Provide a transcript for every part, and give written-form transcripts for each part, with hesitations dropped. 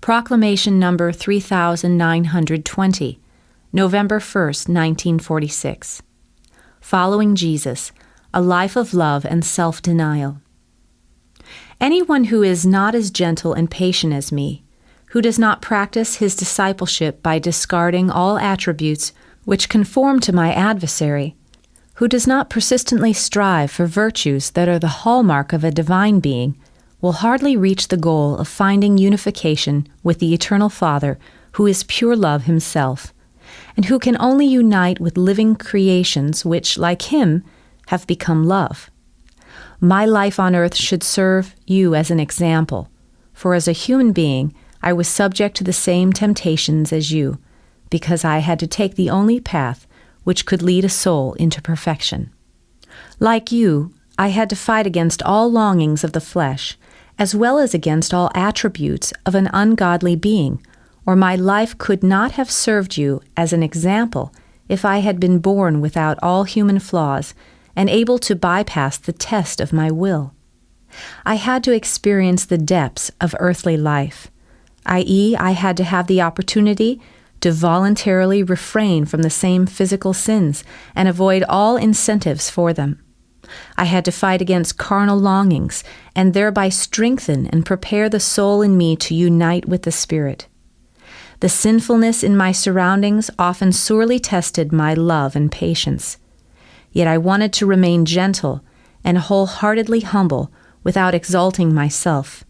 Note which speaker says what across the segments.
Speaker 1: Proclamation number 3920, November 1st, 1946. Following Jesus, a life of love and self-denial. Anyone who is not as gentle and patient as me, who does not practice his discipleship by discarding all attributes which conform to my adversary, who does not persistently strive for virtues that are the hallmark of a divine being, will hardly reach the goal of finding unification with the Eternal Father, who is pure love himself, and who can only unite with living creations which, like him, have become love. My life on earth should serve you as an example, for as a human being, I was subject to the same temptations as you, because I had to take the only path which could lead a soul into perfection. Like you, I had to fight against all longings of the flesh, as well as against all attributes of an ungodly being, or my life could not have served you as an example if I had been born without all human flaws and able to bypass the test of my will. I had to experience the depths of earthly life, i.e., I had to have the opportunity to voluntarily refrain from the same physical sins and avoid all incentives for them. I had to fight against carnal longings and thereby strengthen and prepare the soul in me to unite with the Spirit. The sinfulness in my surroundings often sorely tested my love and patience. Yet I wanted to remain gentle and wholeheartedly humble without exalting myself.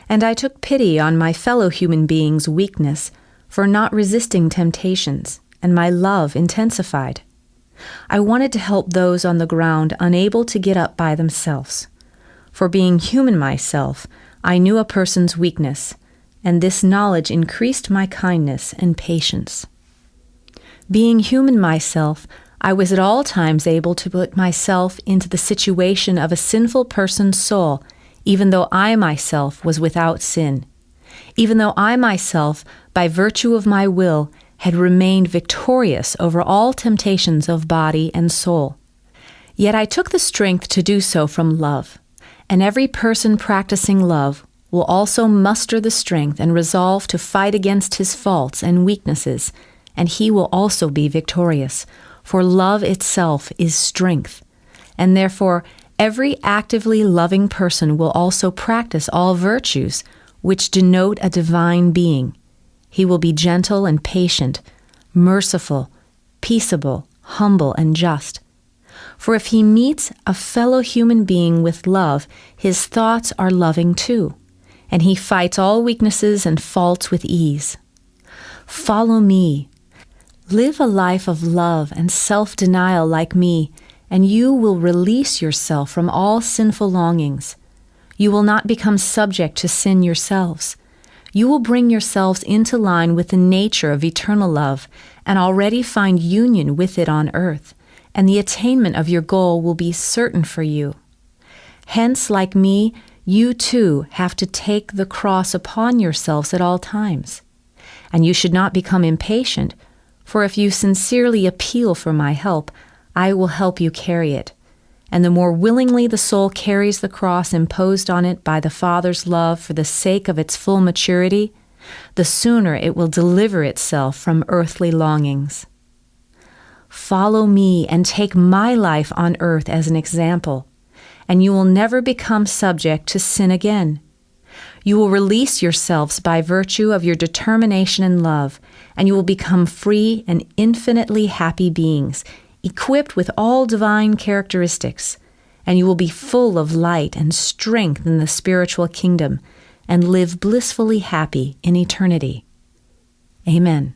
Speaker 1: And I took pity on my fellow human beings' weakness for not resisting temptations, and my love intensified. I wanted to help those on the ground unable to get up by themselves. For being human myself, I knew a person's weakness, and this knowledge increased my kindness and patience. Being human myself, I was at all times able to put myself into the situation of a sinful person's soul, even though I myself was without sin, even though I myself, by virtue of my will, had remained victorious over all temptations of body and soul. Yet I took the strength to do so from love, and every person practicing love will also muster the strength and resolve to fight against his faults and weaknesses, and he will also be victorious, for love itself is strength, and therefore every actively loving person will also practice all virtues which denote a divine being. He will be gentle and patient, merciful, peaceable, humble, and just. For if he meets a fellow human being with love, his thoughts are loving too, and he fights all weaknesses and faults with ease. Follow me. Live a life of love and self-denial like me, and you will release yourself from all sinful longings. You will not become subject to sin yourselves. You will bring yourselves into line with the nature of eternal love and already find union with it on earth, and the attainment of your goal will be certain for you. Hence, like me, you too have to take the cross upon yourselves at all times. And you should not become impatient, for if you sincerely appeal for my help, I will help you carry it. And the more willingly the soul carries the cross imposed on it by the Father's love for the sake of its full maturity, the sooner it will deliver itself from earthly longings. Follow me and take my life on earth as an example, and you will never become subject to sin again. You will release yourselves by virtue of your determination and love, and you will become free and infinitely happy beings, equipped with all divine characteristics, and you will be full of light and strength in the spiritual kingdom, and live blissfully happy in eternity. Amen.